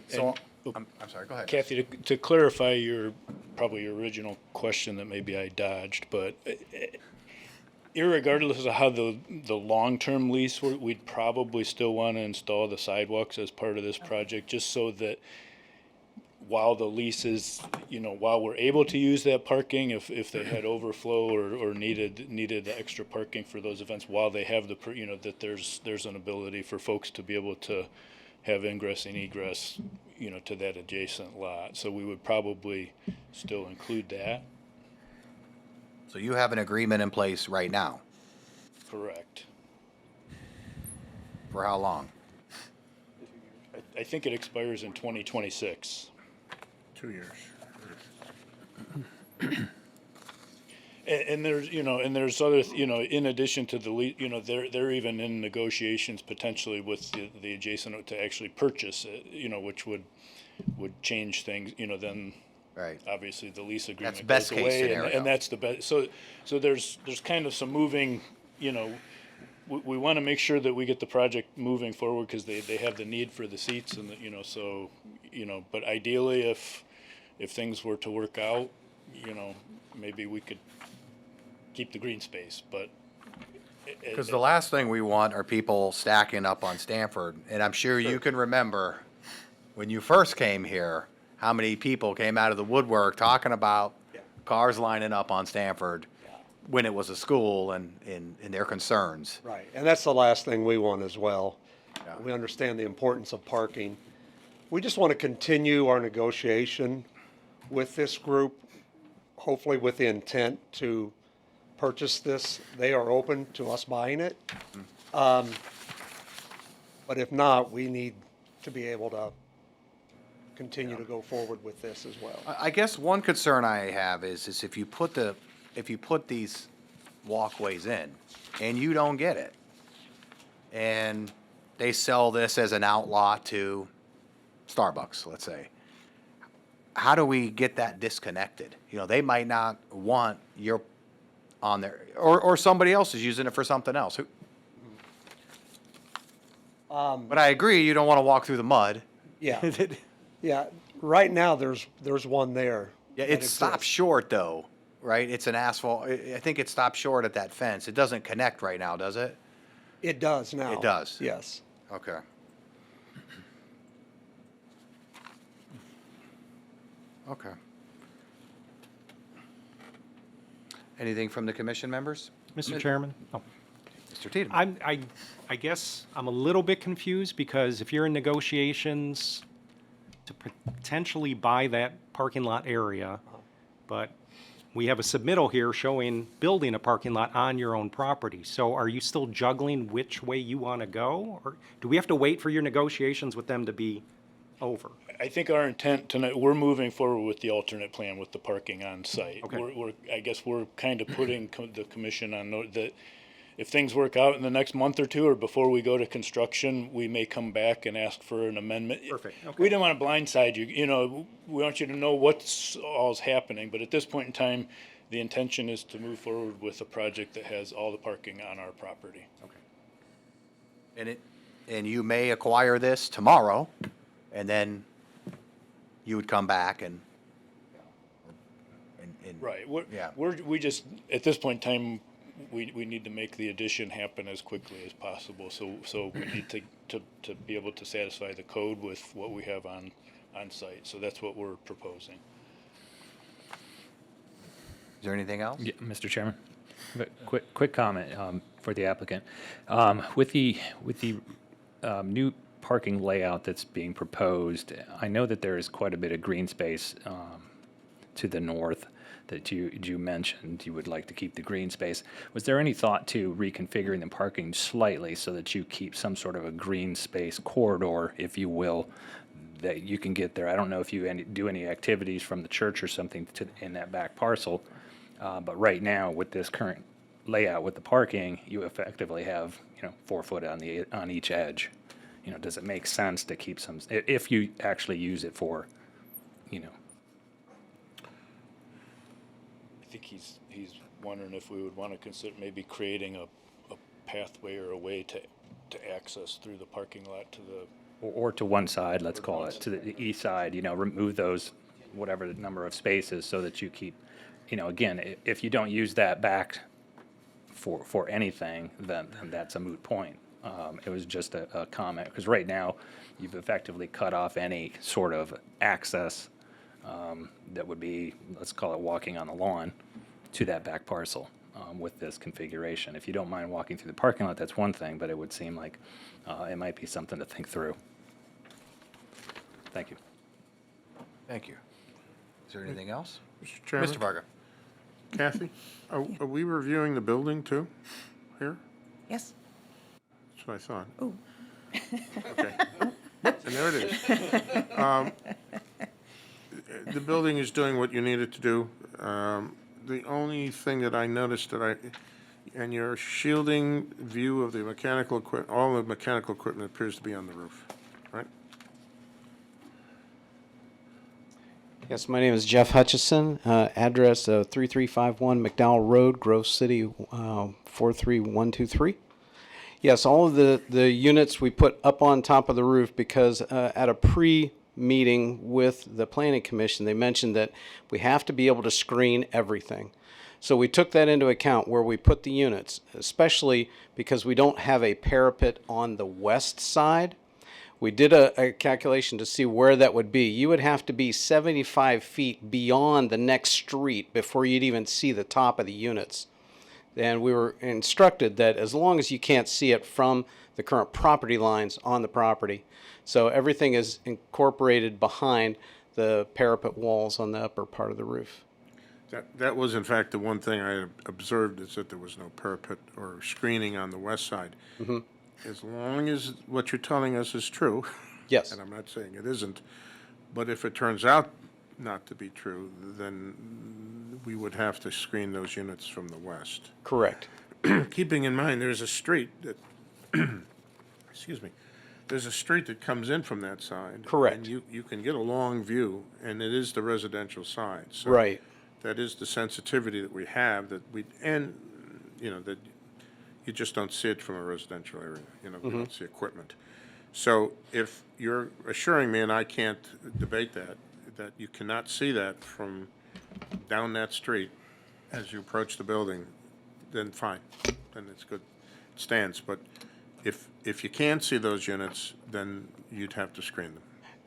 A: So, I'm sorry, go ahead.
U: Kathy, to clarify your original question that maybe I dodged, but irregardless of how the long-term lease, we'd probably still want to install the sidewalks as part of this project, just so that while the lease is, while we're able to use that parking, if they had overflow or needed extra parking for those events, while they have that there's an ability for folks to be able to have ingress and egress, to that adjacent lot. So we would probably still include that.
A: So you have an agreement in place right now?
U: Correct.
A: For how long?
U: I think it expires in 2026.
C: 2 years.
U: And there's, and there's other, in addition to the, they're even in negotiations potentially with the adjacent to actually purchase it, which would change things, then.
A: Right.
U: Obviously, the lease agreement goes
A: best case
U: away,
A: scenario.
U: and that's the best. So there's kind of some moving, we want to make sure that we get the project moving forward because they have the need for the seats and but ideally if things were to work out, maybe we could keep the green space, but.
A: Because the last thing we want are people stacking up on Stanford. And I'm sure you can remember when you first came here, how many people came out of the woodwork talking about cars lining up on Stanford when it was a school and their concerns.
T: Right, and that's the last thing we want as well. We understand the importance of parking. We just want to continue our negotiation with this group, hopefully with the intent to purchase this. They are open to us buying it. But if not, we need to be able to continue to go forward with this as well.
A: I guess one concern I have is if you put these walkways in and you don't get it, and they sell this as an outlaw to Starbucks, let's say, how do we get that disconnected? They might not want your on there, or somebody else is using it for something else. But I agree, you don't want to walk through the mud.
T: Yeah. Yeah, right now, there's one there.
A: Yeah,
T: that
A: it stops
T: exists.
A: short though, right? It's an asphalt, I think it stops short at that fence. It doesn't connect right now, does it?
T: It does now.
A: It does?
T: Yes.
A: Okay. Okay. Anything from the commission members?
D: Mr. Chairman? Oh.
A: Mr. Tiedemann?
D: I guess I'm a little bit confused because if you're in negotiations to potentially buy that parking lot area, but we have a submittal here showing building a parking lot on your own property. So are you still juggling which way you want to go? Or do we have to wait for your negotiations with them to be over?
U: I think our intent tonight, we're moving forward with the alternate plan with the parking on site.
D: Okay.
U: I guess we're kind of putting the commission on note that if things work out in the next month or two, or before we go to construction, we may come back and ask for an amendment.
D: Perfect. Okay.
U: We don't want to blindside you. We want you to know what's all's happening. But at this point in time, the intention is to move forward with a project that has all the parking on our property.
A: Okay. And you may acquire this tomorrow, and then you would come back and
U: Right.
A: Yeah.
U: We just, at this point in time, we need to make the addition happen as quickly as possible. So we need to be able to satisfy the code with what we have on site. So that's what we're proposing.
A: Is there anything else?
M: Yeah, Mr. Chairman, quick comment for the applicant. With the new parking layout that's being proposed, I know that there is quite a bit of green space to the north that you mentioned you would like to keep the green space. Was there any thought to reconfiguring the parking slightly so that you keep some sort of a green space corridor, if you will, that you can get there? I don't know if you do any activities from the church or something in that back parcel, but right now with this current layout with the parking, you effectively have 4 foot on each edge. Does it make sense to keep some, if you actually use it for,
U: I think he's wondering if we would want to consider maybe creating a pathway or a way to access through the parking lot to the.
M: or to one side, let's call it, to the east side, remove those, whatever the number of spaces so that you keep, again, if you don't use that back for anything, then that's a moot point. It was just a comment, because right now, you've effectively cut off any sort of access that would be, let's call it walking on the lawn, to that back parcel with this configuration. If you don't mind walking through the parking lot, that's one thing, but it would seem like it might be something to think through. Thank you.
A: Thank you. Is there anything else?
C: Mr. Chairman?
A: Mr. Varga?
C: Kathy, are we reviewing the building too, here?
H: Yes.
C: That's what I thought.
H: Ooh.
C: Okay. And there it is. The building is doing what you need it to do. the only thing that I noticed and your shielding view of the mechanical equipment, all the mechanical equipment appears to be on the roof, right?
E: Yes, my name is Jeff Hutchison. Address 3351 McDowell Road, Grove City, 43123. Yes, all of the units we put up on top of the roof because at a pre-meeting with the Planning Commission, they mentioned that we have to be able to screen everything. So we took that into account where we put the units, especially because we don't have a parapet on the west side. We did a calculation to see where that would be. You would have to be 75 feet beyond the next street before you'd even see the top of the units. And we were instructed that as long as you can't see it from the current property lines on the property. So everything is incorporated behind the parapet walls on the upper part of the roof.
C: That was in fact the one thing I observed, is that there was no parapet or screening on the west side.
E: Mm-hmm.
C: As long as what you're telling us is true.
E: Yes.
C: And I'm not saying it isn't, but if it turns out not to be true, then we would have to screen those units from the west.
E: Correct.
C: Keeping in mind, there's a street that, excuse me, there's a street that comes in from that side.
E: Correct.
C: And you can get a long view, and it is the residential side. So
E: Right.
C: that is the sensitivity that we have, that that you just don't see it from a residential area, we don't see equipment. So if you're assuring me, and I can't debate that you cannot see that from down that street as you approach the building, then fine, then it's good, it stands. But if you can see those units, then you'd have to screen them.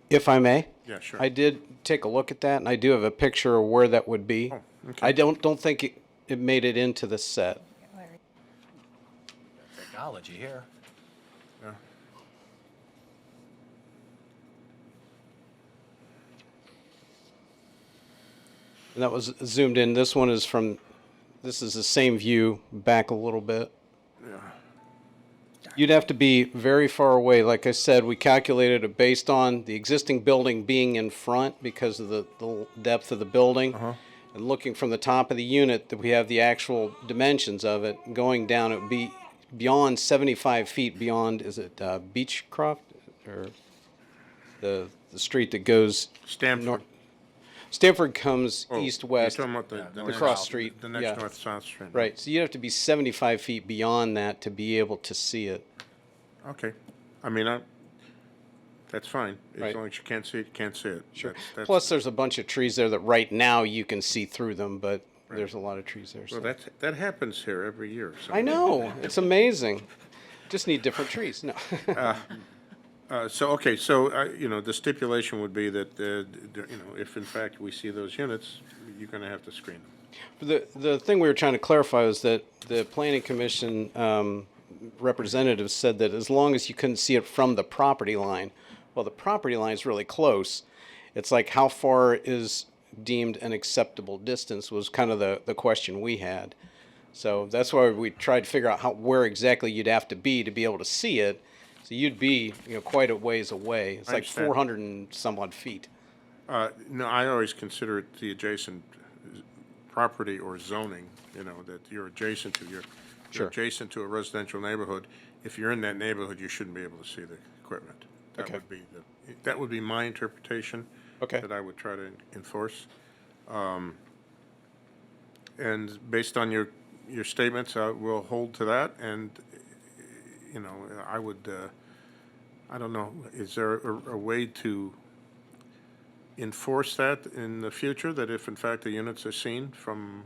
E: If I may?
C: Yeah, sure.
E: I did take a look at that, and I do have a picture of where that would be.
C: Oh, okay.
E: I don't think it made it into the set.
A: Technology here.
C: Yeah.
E: And that was zoomed in. This one is this is the same view back a little bit.
C: Yeah.
E: You'd have to be very far away. Like I said, we calculated it based on the existing building being in front because of the depth of the building. And looking from the top of the unit, that we have the actual dimensions of it. Going down, it would be beyond 75 feet beyond, is it Beechcroft? Or the street that goes...
C: Stanford.
E: Stanford comes east-west,
C: You're talking about the
E: the
C: next-
E: cross street.
C: The next
E: yeah.
C: north-south street.
E: Right, so you have to be 75 feet beyond that to be able to see it.
C: Okay. I mean, that's fine. As
E: Right.
C: long as you can't see it, you can't see it.
E: Sure.
C: That's,
E: Plus, there's a bunch of trees there that right now you can see through them, but there's a lot of trees there. So.
C: well, that happens here every year. So.
E: I know, it's amazing. Just need different trees. No.
C: So the stipulation would be that if in fact we see those units, you're going to have to screen them.
E: The thing we were trying to clarify was that the Planning Commission representative said that as long as you couldn't see it from the property line, well, the property line is really close. It's like how far is deemed an acceptable distance was kind of the question we had. So that's why we tried to figure out where exactly you'd have to be able to see it. So you'd be quite a ways away. It's
C: I
E: like
C: understand.
E: 400 and some odd feet.
C: No, I always consider it the adjacent property or zoning, that you're adjacent to. You're
E: Sure.
C: adjacent to a residential neighborhood. If you're in that neighborhood, you shouldn't be able to see the equipment.
E: Okay.
C: That would be my interpretation.
E: Okay.
C: That I would try to enforce. And based on your statements, I will hold to that. And I would. I don't know. Is there a way to enforce that in the future? That if in fact the units are seen from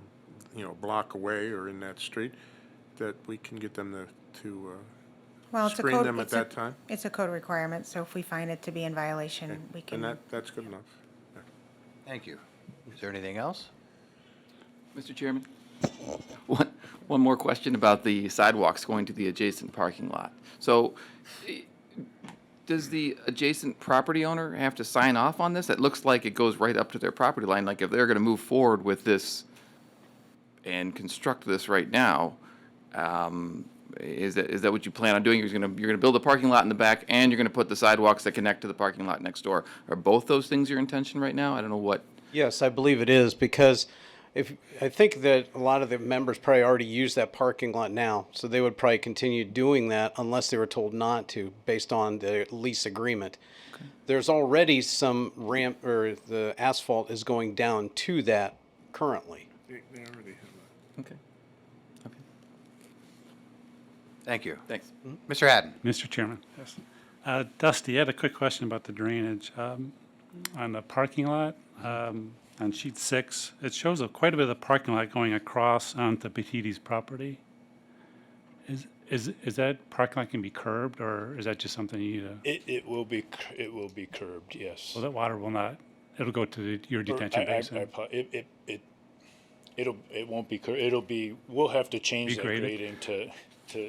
C: a block away or in that street, that we can get them to
H: Well, it's a
C: screen
H: code,
C: them at that time?
H: It's a code requirement, so if we find it to be in violation, we can.
C: And that's good enough.
A: Thank you. Is there anything else?
V: Mr. Chairman, one more question about the sidewalks going to the adjacent parking lot. So, does the adjacent property owner have to sign off on this? It looks like it goes right up to their property line. Like if they're going to move forward with this and construct this right now, is that what you plan on doing? You're going to build a parking lot in the back, and you're going to put the sidewalks that connect to the parking lot next door. Are both those things your intention right now? I don't know what.
E: Yes, I believe it is because I think that a lot of the members probably already use that parking lot now, so they would probably continue doing that unless they were told not to, based on the lease agreement. There's already some ramp, or the asphalt is going down to that currently.
C: They already have
V: Okay.
A: Thank you.
V: Thanks.
A: Mr. Haddon?
N: Mr. Chairman. Yes. Dusty, I had a quick question about the drainage. On the parking lot, on sheet 6, it shows quite a bit of the parking lot going across onto Petiti's property. Is that parking lot can be curbed, or is that just something you need to?
U: It will be curbed, yes.
N: Well, that water will not, it'll go to your detention basin.
U: It won't be, it'll be, we'll have to change
N: Be
U: that
N: graded?
U: grading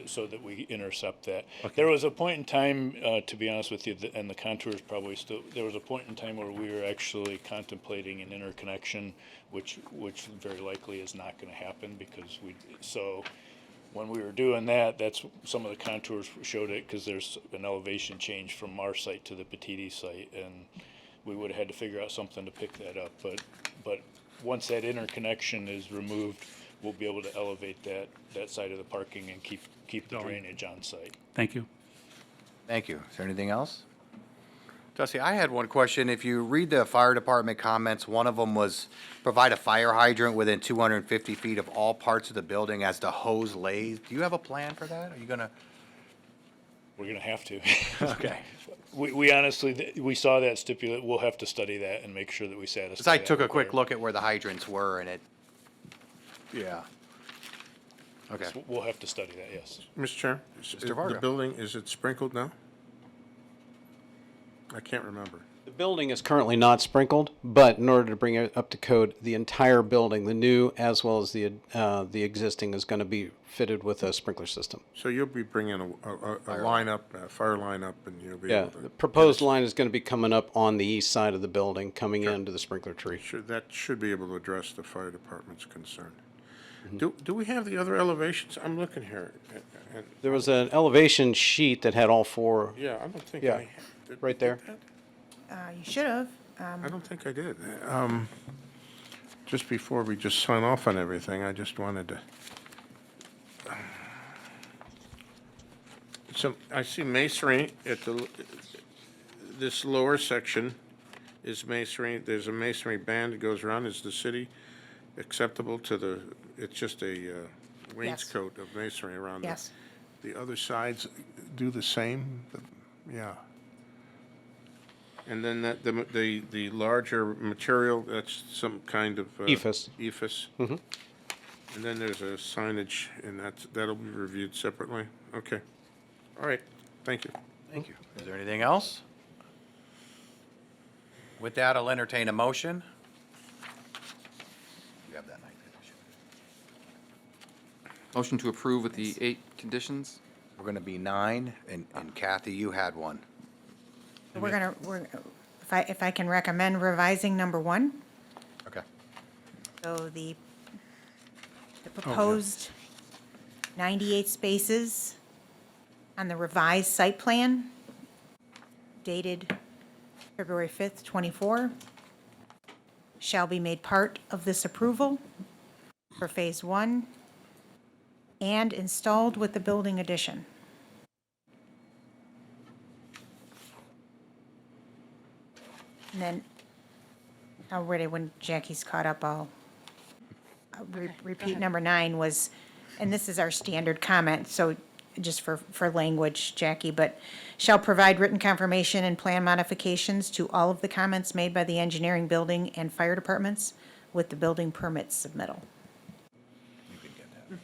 U: so that we intercept that. There was a point in time, to be honest with you, and the contours probably still, there was a point in time where we were actually contemplating an interconnection, which very likely is not gonna happen because so when we were doing that, that's, some of the contours showed it, because there's an elevation change from our site to the Petiti site, and we would have had to figure out something to pick that up, but once that interconnection is removed, we'll be able to elevate that side of the parking and keep the drainage on site.
N: Thank you.
A: Thank you. Is there anything else? Dusty, I had one question. If you read the fire department comments, one of them was provide a fire hydrant within 250 feet of all parts of the building as the hose lays. Do you have a plan for that? Are you gonna?
U: We're gonna have to.
A: Okay.
U: We honestly, we saw that stipulate, we'll have to study that and make sure that we satisfy.
A: Because I
U: that
A: took a quick
U: requirement.
A: look at where the hydrants were and yeah. Okay.
U: So we'll have to study that, yes.
C: Mr. Chair?
A: Mr. Varga.
C: The building, is it sprinkled now? I can't remember.
E: The building is currently not sprinkled, but in order to bring it up to code, the entire building, the new as well as the existing, is going to be fitted with a sprinkler system.
C: So you'll be bringing a line up, a fire line up, and you'll be
E: Yeah,
C: able to...
E: the proposed line is going to be coming up on the east side of the building, coming into the sprinkler tree.
C: That should be able to address the fire department's concern. Do we have the other elevations? I'm looking here. and-
E: There was an elevation sheet that had all four.
C: Yeah, I don't think
E: Yeah,
C: I... did-
E: right there.
C: did that?
H: You should have.
C: I don't think I did. Just before we just sign off on everything, I just wanted to... So I see masonry at this lower section is masonry. There's a masonry band that goes around. Is the city acceptable to the, it's just a wainscot of masonry around
H: Yes.
C: the other sides do the same? Yeah. And then the larger material, that's some kind of...
E: EFS.
C: EFS.
E: Mhm.
C: And then there's a signage, and that'll be reviewed separately? Okay. All right, thank you.
A: Thank you. Is there anything else? With that, I'll entertain a motion. You have that night.
V: Motion to approve with the 8 conditions?
A: We're gonna be 9, and Kathy, you had one.
H: If I can recommend revising number 1.
A: Okay.
H: So the proposed 98 spaces on the revised site plan dated February 5th, 24, shall be made part of this approval for Phase 1 and installed with the building addition. And then, already when Jackie's caught up, I'll repeat. Number 9 was, and this is our standard comment, so just for language, Jackie, but shall provide written confirmation and plan modifications to all of the comments made by the engineering, building, and fire departments with the building permit submittal.
A: You can get that.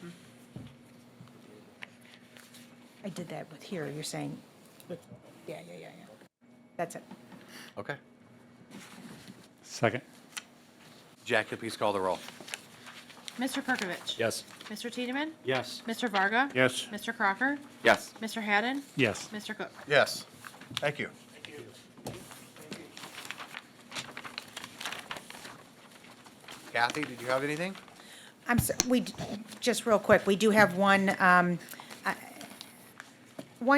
H: I did that with here, you're saying, yeah. That's it.
A: Okay.
N: Second.
A: Jackie, please call the roll.
B: Mr. Perkovich.
D: Yes.
B: Mr. Tiedemann.
D: Yes.
B: Mr. Varga.
C: Yes.
B: Mr. Crocker.
V: Yes.
B: Mr. Haddon.
N: Yes.
B: Mr. Cook.
A: Yes. Thank you. Kathy, did you have anything?
H: Just real quick, we do have one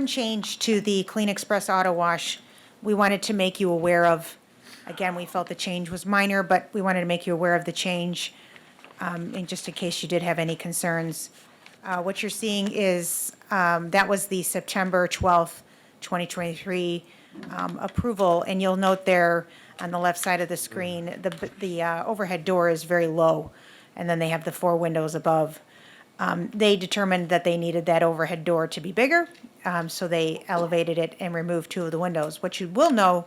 H: change to the Clean Express Auto Wash. We wanted to make you aware of, again, we felt the change was minor, but we wanted to make you aware of the change. and just in case you did have any concerns. What you're seeing is, that was the September 12th, 2023 approval, and you'll note there on the left side of the screen, the overhead door is very low, and then they have the 4 windows above. They determined that they needed that overhead door to be bigger, so they elevated it and removed 2 of the windows. What you will know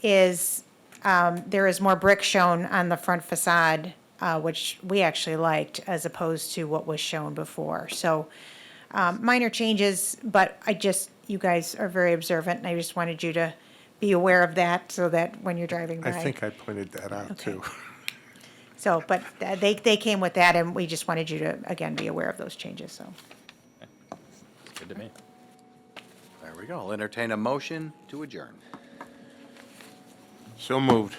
H: is there is more brick shown on the front facade, which we actually liked, as opposed to what was shown before. So minor changes, but you guys are very observant, and I just wanted you to be aware of that so that when you're driving by.
C: I think I pointed that out, too.
H: So, but they came with that, and we just wanted you to, again, be aware of those changes, so.
M: Good to me.
A: There we go. I'll entertain a motion to adjourn.
C: So moved.